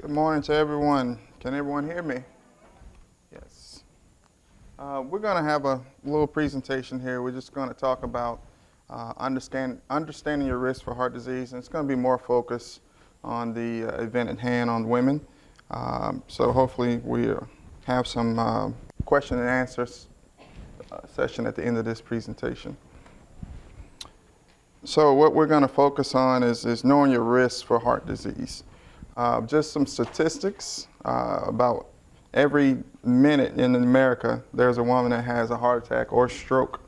Good morning to everyone. Can everyone hear me? Yes. We're going to have a little presentation here. We're just going to talk about understanding your risk for heart disease, and it's going to be more focused on the event at hand on women. So hopefully we have some question and answers session at the end of this presentation. So what we're going to focus on is knowing your risk for heart disease. Just some statistics, about every minute in America, there's a woman that has a heart attack or stroke,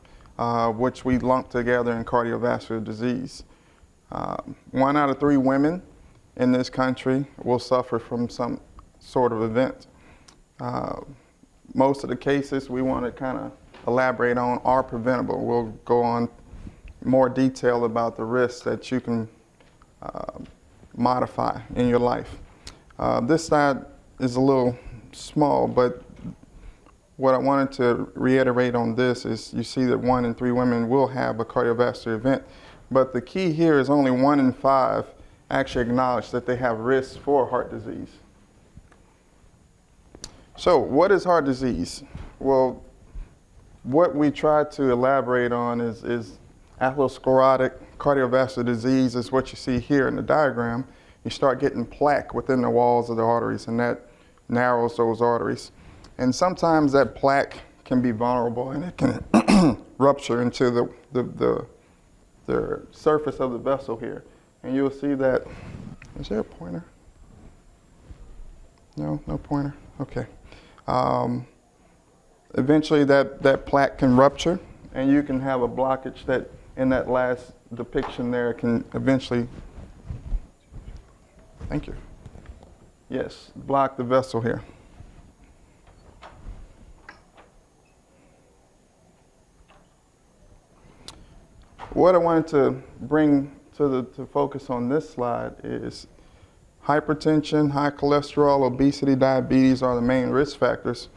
which we lump together in cardiovascular disease. 1 out of 3 women in this country will suffer from some sort of event. Most of the cases we want to kind of elaborate on are preventable. We'll go on more detail about the risks that you can modify in your life. This slide is a little small, but what I wanted to reiterate on this is you see that 1 in 3 women will have a cardiovascular event, but the key here is only 1 in 5 actually acknowledge that they have risks for heart disease. So what is heart disease? Well, what we try to elaborate on is atherosclerotic cardiovascular disease is what you see here in the diagram. You start getting plaque within the walls of the arteries, and that narrows those arteries. And sometimes that plaque can be vulnerable, and it can rupture into the surface of the vessel here. And you'll see that, is there a pointer? No pointer, okay. Eventually that plaque can rupture, and you can have a blockage that in that last depiction there can eventually, thank you, yes, block the vessel here. What I wanted to bring to focus on this slide is hypertension, high cholesterol, obesity, diabetes are the main risk factors.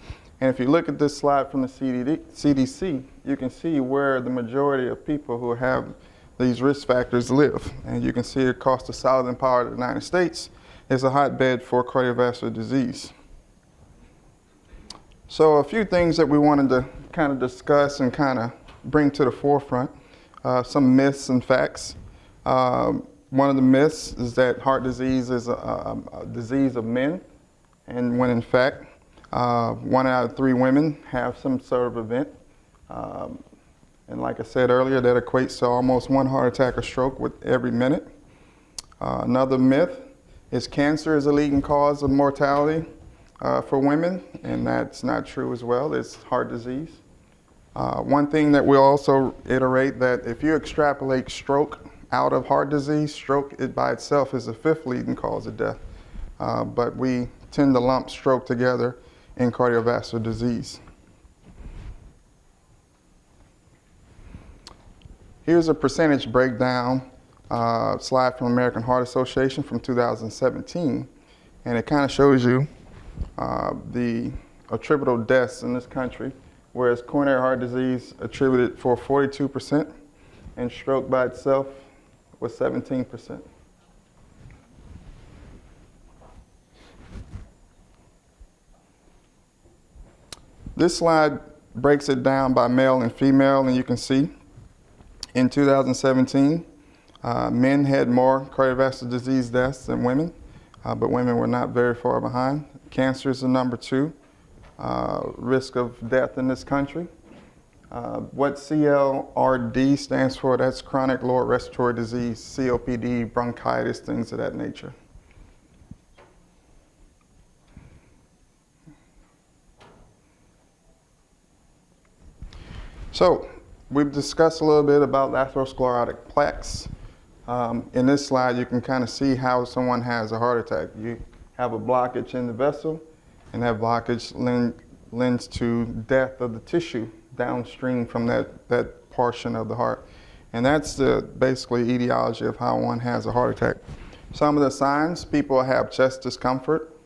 And if you look at this slide from the CDC, you can see where the majority of people who have these risk factors live. And you can see across the southern part of the United States is a hotbed for cardiovascular disease. So a few things that we wanted to kind of discuss and kind of bring to the forefront, some myths and facts. One of the myths is that heart disease is a disease of men, and when in fact, 1 out of 3 women have some sort of event. And like I said earlier, that equates to almost 1 heart attack or stroke with every minute. Another myth is cancer is a leading cause of mortality for women, and that's not true as well. It's heart disease. One thing that we'll also iterate that if you extrapolate stroke out of heart disease, stroke it by itself is the 5th leading cause of death. But we tend to lump stroke together in cardiovascular disease. Here's a percentage breakdown slide from American Heart Association from 2017, and it kind of shows you the attributable deaths in this country, whereas coronary heart disease attributed for 42% and stroke by itself was 17%. This slide breaks it down by male and female, and you can see in 2017, men had more cardiovascular disease deaths than women, but women were not very far behind. Cancer is the number 2 risk of death in this country. What CLRD stands for, that's chronic lower respiratory disease, COPD, bronchitis, things of that nature. So we've discussed a little bit about atherosclerotic plaques. In this slide, you can kind of see how someone has a heart attack. You have a blockage in the vessel, and that blockage lends to death of the tissue downstream from that portion of the heart. And that's the basically etiology of how one has a heart attack. Some of the signs, people have chest discomfort,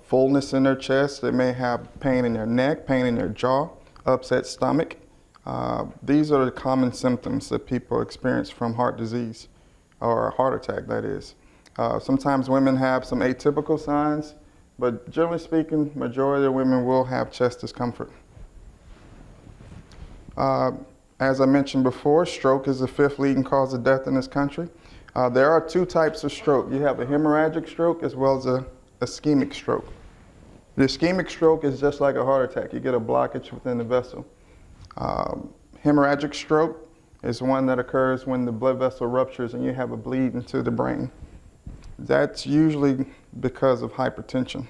fullness in their chest. They may have pain in their neck, pain in their jaw, upset stomach. These are the common symptoms that people experience from heart disease, or a heart attack, that is. Sometimes women have some atypical signs, but generally speaking, majority of women will have chest discomfort. As I mentioned before, stroke is the 5th leading cause of death in this country. There are 2 types of stroke. You have a hemorrhagic stroke as well as a ischemic stroke. The ischemic stroke is just like a heart attack. You get a blockage within the vessel. Hemorrhagic stroke is one that occurs when the blood vessel ruptures and you have a bleed into the brain. That's usually because of hypertension.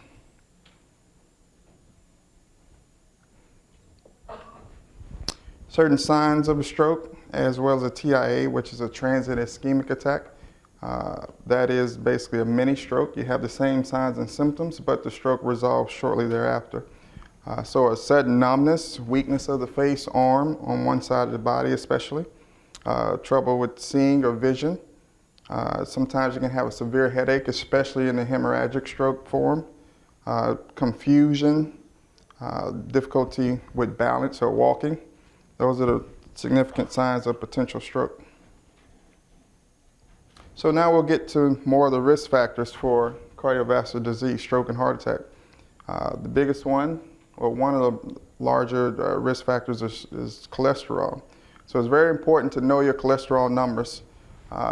Certain signs of a stroke, as well as a TIA, which is a transient ischemic attack. That is basically a mini stroke. You have the same signs and symptoms, but the stroke resolves shortly thereafter. So a sudden numbness, weakness of the face, arm, on one side of the body especially, trouble with seeing or vision. Sometimes you can have a severe headache, especially in the hemorrhagic stroke form, confusion, difficulty with balance or walking. Those are the significant signs of potential stroke. So now we'll get to more of the risk factors for cardiovascular disease, stroke and heart attack. The biggest one, or one of the larger risk factors is cholesterol. So it's very important to know your cholesterol numbers.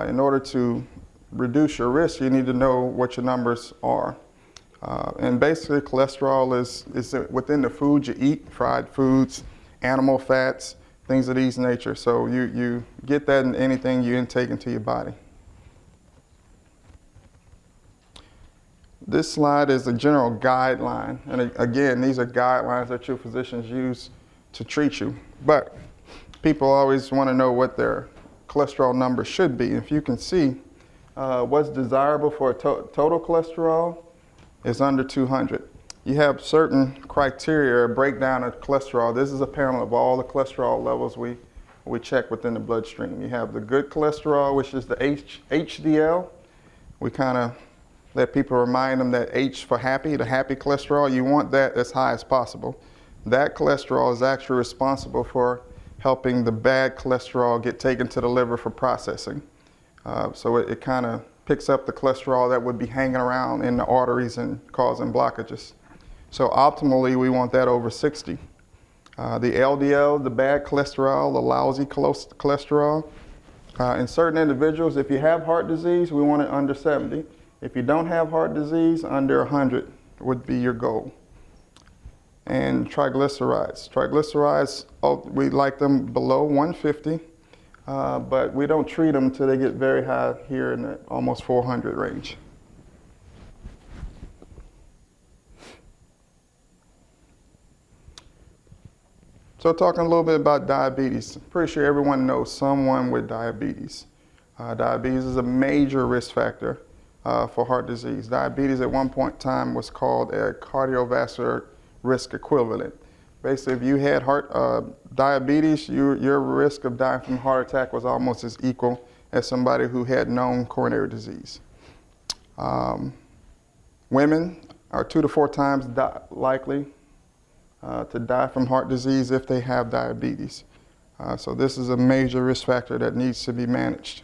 In order to reduce your risk, you need to know what your numbers are. And basically cholesterol is within the foods you eat, fried foods, animal fats, things of these nature. So you get that in anything you intake into your body. This slide is a general guideline. And again, these are guidelines that your physicians use to treat you. But people always want to know what their cholesterol number should be. If you can see, what's desirable for a total cholesterol is under 200. You have certain criteria, breakdown of cholesterol. This is a panel of all the cholesterol levels we check within the bloodstream. You have the good cholesterol, which is the HDL. We kind of let people remind them that H for happy, the happy cholesterol, you want that as high as possible. That cholesterol is actually responsible for helping the bad cholesterol get taken to the liver for processing. So it kind of picks up the cholesterol that would be hanging around in the arteries and causing blockages. So optimally, we want that over 60. The LDL, the bad cholesterol, the lousy cholesterol. In certain individuals, if you have heart disease, we want it under 70. If you don't have heart disease, under 100 would be your goal. And triglycerides. Triglycerides, we like them below 150, but we don't treat them until they get very high here in the almost 400 range. So talking a little bit about diabetes. I'm pretty sure everyone knows someone with diabetes. Diabetes is a major risk factor for heart disease. Diabetes at one point in time was called a cardiovascular risk equivalent. Basically, if you had diabetes, your risk of dying from a heart attack was almost as equal as somebody who had known coronary disease. Women are 2 to 4 times likely to die from heart disease if they have diabetes. So this is a major risk factor that needs to be managed.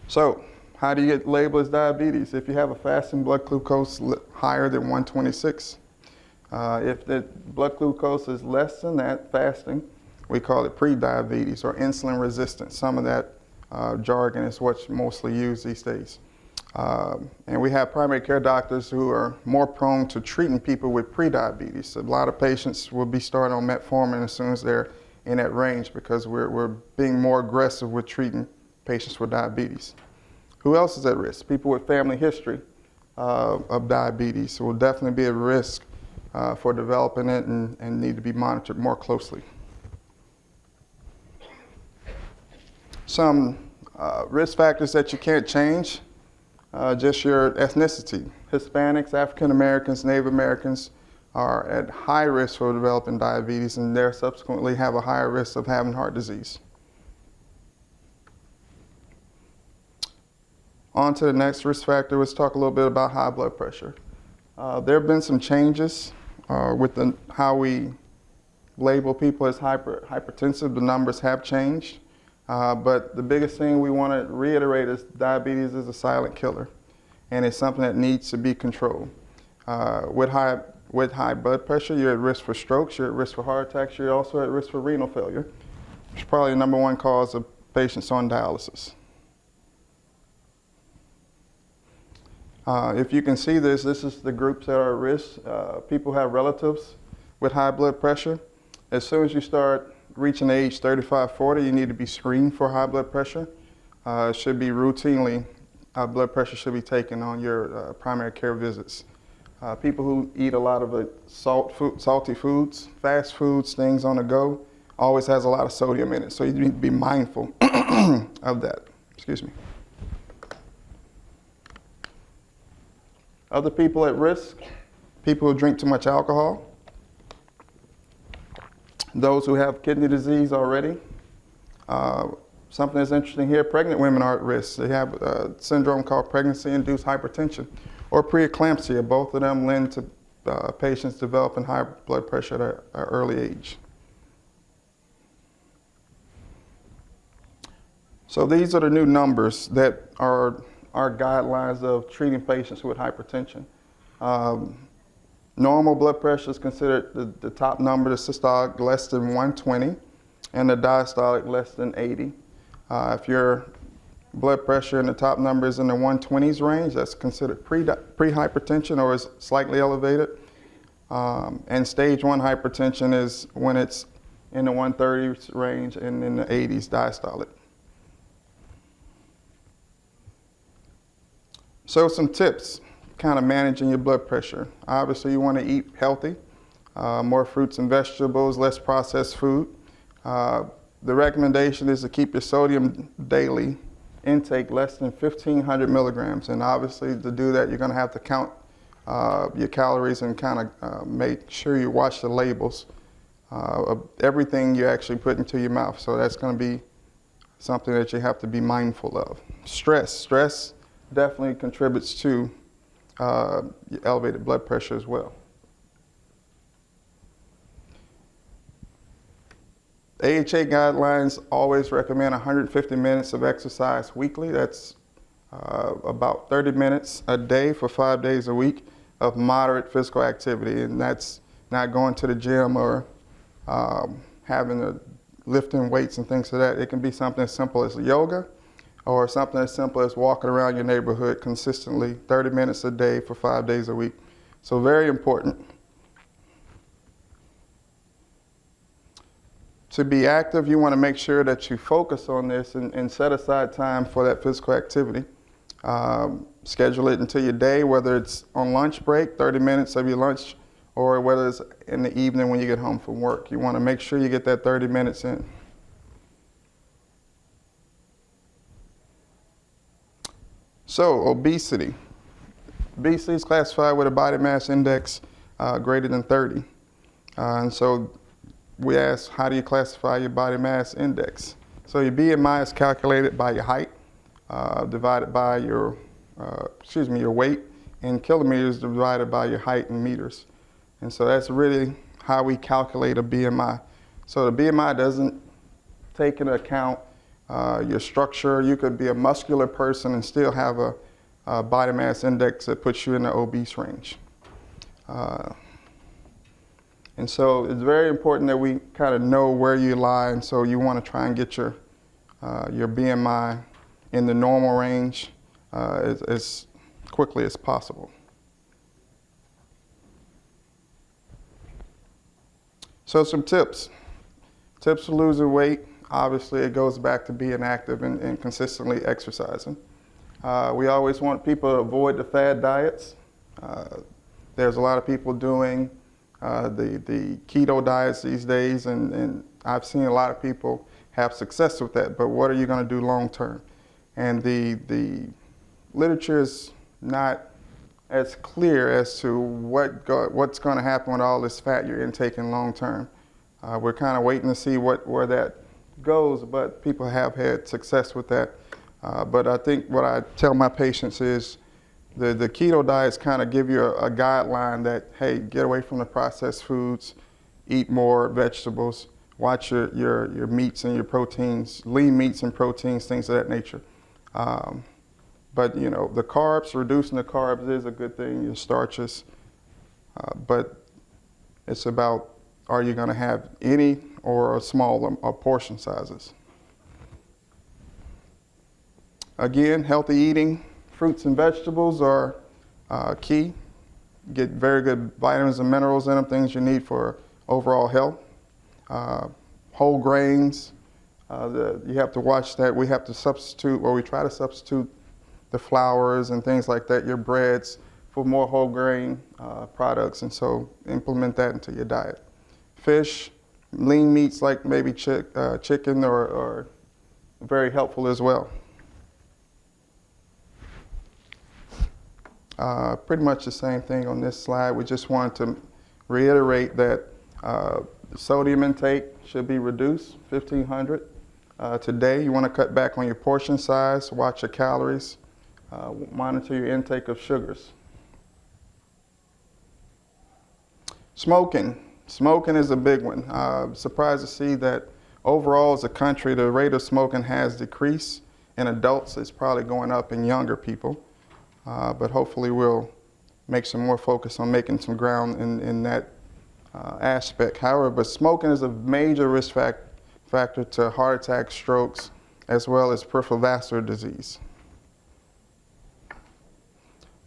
So how do you get labeled as diabetes? If you have a fasting blood glucose higher than 126, if the blood glucose is less than that, fasting, we call it pre-diabetes or insulin resistance. Some of that jargon is what's mostly used these days. And we have primary care doctors who are more prone to treating people with pre-diabetes. A lot of patients will be starting on metformin as soon as they're in that range because we're being more aggressive with treating patients with diabetes. Who else is at risk? People with family history of diabetes will definitely be at risk for developing it and need to be monitored more closely. Some risk factors that you can't change, just your ethnicity. Hispanics, African Americans, Native Americans are at high risk for developing diabetes and they subsequently have a higher risk of having heart disease. On to the next risk factor, let's talk a little bit about high blood pressure. There have been some changes with how we label people as hypertensive. The numbers have changed. But the biggest thing we want to reiterate is diabetes is a silent killer, and it's something that needs to be controlled. With high blood pressure, you're at risk for strokes, you're at risk for heart attacks, you're also at risk for renal failure. It's probably the number one cause of patients on dialysis. If you can see this is the groups that are at risk. People have relatives with high blood pressure. As soon as you start reaching age 35, 40, you need to be screened for high blood pressure. It should be routinely, blood pressure should be taken on your primary care visits. People who eat a lot of salty foods, fast foods, things on the go, always has a lot of sodium in it. So you need to be mindful of that. Excuse me. Other people at risk, people who drink too much alcohol, those who have kidney disease already. Something that's interesting here, pregnant women are at risk. They have a syndrome called pregnancy-induced hypertension or preeclampsia. Both of them lend to patients developing high blood pressure at an early age. So these are the new numbers that are our guidelines of treating patients with hypertension. Normal blood pressure is considered the top number, the systolic less than 120, and the diastolic less than 80. If your blood pressure and the top number is in the 120s range, that's considered pre-hypertension or is slightly elevated. And stage 1 hypertension is when it's in the 130s range and in the 80s diastolic. So some tips, kind of managing your blood pressure. Obviously you want to eat healthy, more fruits and vegetables, less processed food. The recommendation is to keep your sodium daily intake less than 1,500 milligrams. And obviously to do that, you're going to have to count your calories and kind of make sure you watch the labels of everything you actually put into your mouth. So that's going to be something that you have to be mindful of. Stress definitely contributes to elevated blood pressure as well. AHA guidelines always recommend 150 minutes of exercise weekly. That's about 30 minutes a day for 5 days a week of moderate physical activity. And that's not going to the gym or lifting weights and things like that. It can be something as simple as yoga or something as simple as walking around your neighborhood consistently, 30 minutes a day for 5 days a week. So very important. To be active, you want to make sure that you focus on this and set aside time for that physical activity. Schedule it into your day, whether it's on lunch break, 30 minutes of your lunch, or whether it's in the evening when you get home from work. You want to make sure you get that 30 minutes in. So, obesity. Obesity is classified with a body mass index greater than 30. And so we ask, how do you classify your body mass index? So your BMI is calculated by your height divided by your weight in kilometers divided by your height in meters. And so that's really how we calculate a BMI. So the BMI doesn't take into account your structure. You could be a muscular person and still have a body mass index that puts you in the obese range. And so it's very important that we kind of know where you lie, and so you want to try and get your BMI in the normal range as quickly as possible. So some tips. Tips for losing weight. Obviously, it goes back to being active and consistently exercising. We always want people to avoid the fad diets. There's a lot of people doing the keto diets these days, and I've seen a lot of people have success with that, but what are you going to do long term? And the literature is not as clear as to what's going to happen with all this fat you're intaking long term. We're kind of waiting to see where that goes, but people have had success with that. But I think what I tell my patients is the keto diets kind of give you a guideline that, hey, get away from the processed foods, eat more vegetables, Watch your meats and your proteins, lean meats and proteins, things of that nature. But the carbs, reducing the carbs is a good thing, your starches. But it's about, are you going to have any or small portion sizes? Again, healthy eating, fruits and vegetables are key. Get very good vitamins and minerals in them, things you need for overall health. Whole grains, you have to watch that. We have to substitute, or we try to substitute the flours and things like that, your breads, for more whole grain products, and so implement that into your diet. Fish, lean meats like maybe chicken are very helpful as well. Pretty much the same thing on this slide. We just want to reiterate that sodium intake should be reduced, 1,500. Today, you want to cut back on your portion size, watch your calories, monitor your intake of sugars. Smoking. Smoking is a big one. Surprised to see that overall as a country, the rate of smoking has decreased. In adults, it's probably going up in younger people. But hopefully we'll make some more focus on making some ground in that aspect. However, but smoking is a major risk factor to heart attacks, strokes, as well as peripheral vascular disease.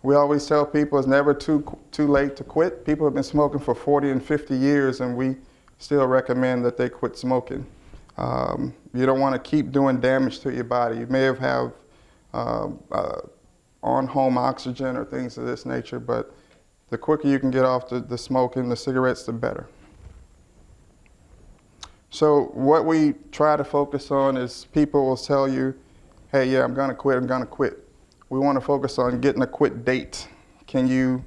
We always tell people it's never too late to quit. People have been smoking for 40 and 50 years, and we still recommend that they quit smoking. You don't want to keep doing damage to your body. You may have on-home oxygen or things of this nature, but the quicker you can get off the smoking, the cigarettes, the better. So what we try to focus on is people will tell you, hey, yeah, I'm going to quit. We want to focus on getting a quit date. Can you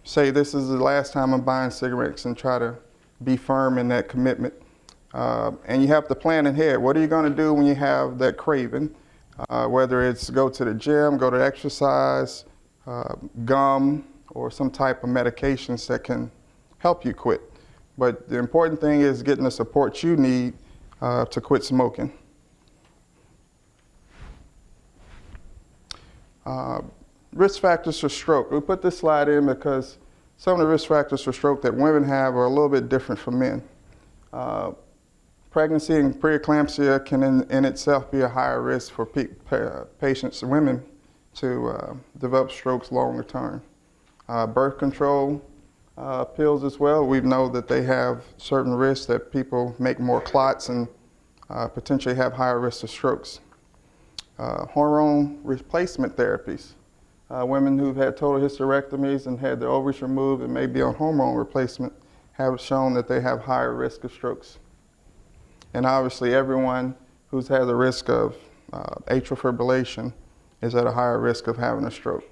say this is the last time I'm buying cigarettes, and try to be firm in that commitment? And you have to plan ahead. What are you going to do when you have that craving? Whether it's go to the gym, go to exercise, gum, or some type of medications that can help you quit. But the important thing is getting the support you need to quit smoking. Risk factors for stroke. We put this slide in because some of the risk factors for stroke that women have are a little bit different from men. Pregnancy and preeclampsia can in itself be a higher risk for patients, women, to develop strokes longer term. Birth control pills as well. We know that they have certain risks that people make more clots and potentially have higher risks of strokes. Hormone replacement therapies. Women who've had total hysterectomies and had their ovaries removed and may be on hormone replacement have shown that they have higher risk of strokes. And obviously everyone who's had the risk of atrial fibrillation is at a higher risk of having a stroke.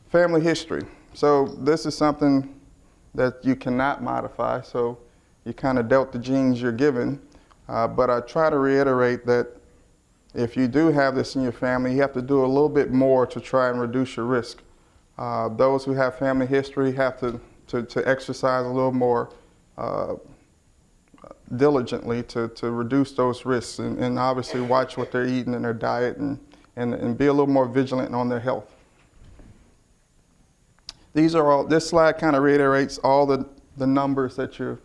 Family history. So this is something that you cannot modify, so you kind of dealt the genes you're given. But I try to reiterate that if you do have this in your family, you have to do a little bit more to try and reduce your risk. Those who have family history have to exercise a little more diligently to reduce those risks, and obviously watch what they're eating in their diet and be a little more vigilant on their health. This slide kind of reiterates all the numbers that you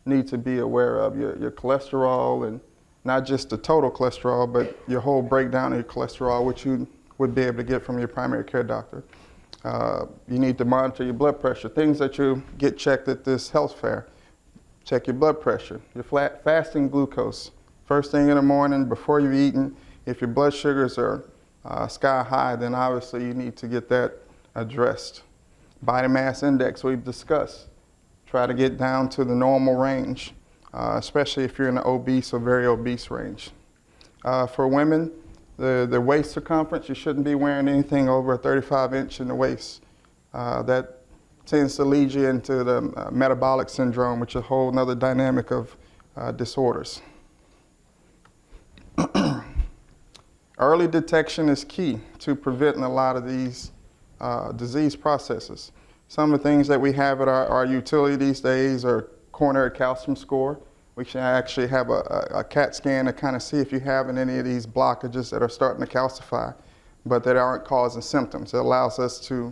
need to be aware of, your cholesterol, and not just the total cholesterol, but your whole breakdown of your cholesterol, which you would be able to get from your primary care doctor. You need to monitor your blood pressure, things that you get checked at this health fair. Check your blood pressure, your fasting glucose. First thing in the morning, before you've eaten, if your blood sugars are sky high, then obviously you need to get that addressed. Body mass index we've discussed. Try to get down to the normal range, especially if you're in the obese or very obese range. For women, the waist circumference, you shouldn't be wearing anything over a 35-inch in the waist. That tends to lead you into the metabolic syndrome, which is a whole nother dynamic of disorders. Early detection is key to preventing a lot of these disease processes. Some of the things that we have at our utility these days are coronary calcium score. We should actually have a CAT scan to kind of see if you have any of these blockages that are starting to calcify, but that aren't causing symptoms. It allows us to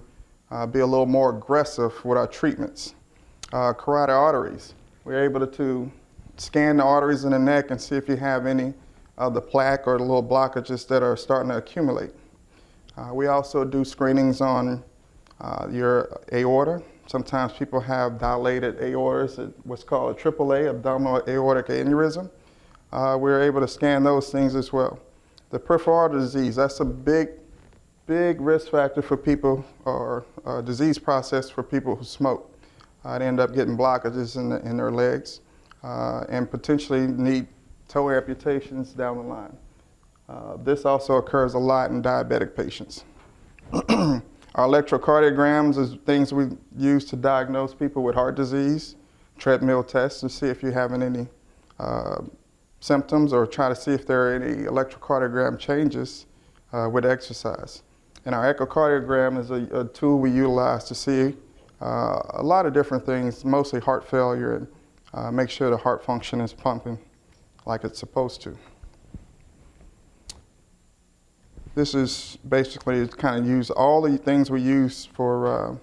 be a little more aggressive with our treatments. Carotid arteries. We're able to scan the arteries in the neck and see if you have any of the plaque or the little blockages that are starting to accumulate. We also do screenings on your aorta. Sometimes people have dilated aortas, what's called a AAA, abdominal aortic aneurysm. We're able to scan those things as well. The peripheral artery disease, that's a big risk factor for people, or a disease process for people who smoke. They end up getting blockages in their legs and potentially need toe amputations down the line. This also occurs a lot in diabetic patients. Our electrocardiograms is things we use to diagnose people with heart disease, treadmill tests to see if you're having any symptoms, or try to see if there are any electrocardiogram changes with exercise. And our echocardiogram is a tool we utilize to see a lot of different things, mostly heart failure, and make sure the heart function is pumping like it's supposed to. This is basically kind of use all the things we use for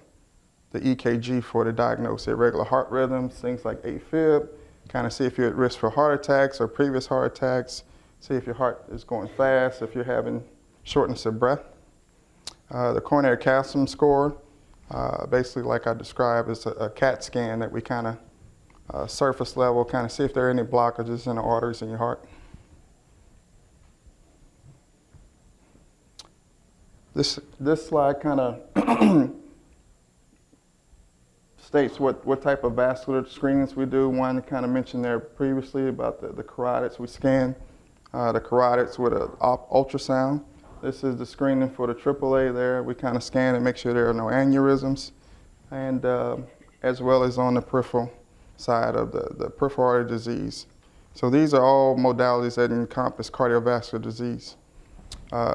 the EKG for to diagnose irregular heart rhythms, things like AFib, kind of see if you're at risk for heart attacks or previous heart attacks, see if your heart is going fast, if you're having shortness of breath. The coronary calcium score, basically like I described, is a CAT scan that we kind of surface level, kind of see if there are any blockages in the arteries in your heart. This slide kind of states what type of vascular screenings we do. One kind of mentioned there previously about the carotids. We scan the carotids with an ultrasound. This is the screening for the AAA there. We kind of scan and make sure there are no aneurysms, and as well as on the peripheral side of the peripheral artery disease. So these are all modalities that encompass cardiovascular disease.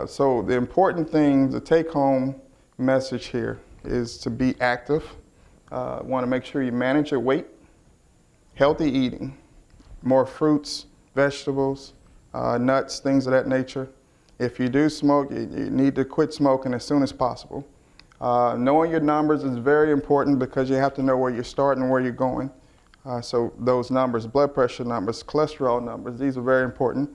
So the important thing, the take-home message here is to be active. Want to make sure you manage your weight, healthy eating, more fruits, vegetables, nuts, things of that nature. If you do smoke, you need to quit smoking as soon as possible. Knowing your numbers is very important because you have to know where you're starting and where you're going. So those numbers, blood pressure numbers, cholesterol numbers, these are very important.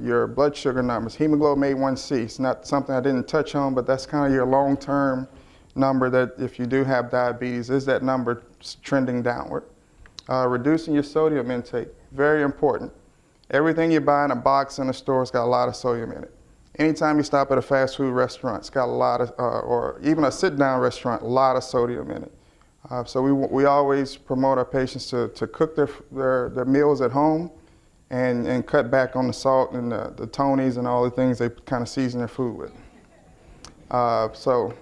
Your blood sugar numbers, hemoglobin A1C, it's not something I didn't touch on, but that's kind of your long-term number that if you do have diabetes, is that number trending downward. Reducing your sodium intake, very important. Everything you buy in a box in a store has got a lot of sodium in it. Anytime you stop at a fast food restaurant, it's got a lot of, or even a sit-down restaurant, a lot of sodium in it. So we always promote our patients to cook their meals at home and cut back on the salt and the Tonys and all the things they kind of season their food with. So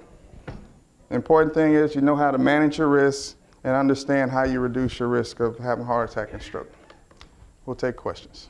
the important thing is you know how to manage your risk and understand how you reduce your risk of having a heart attack and stroke. We'll take questions.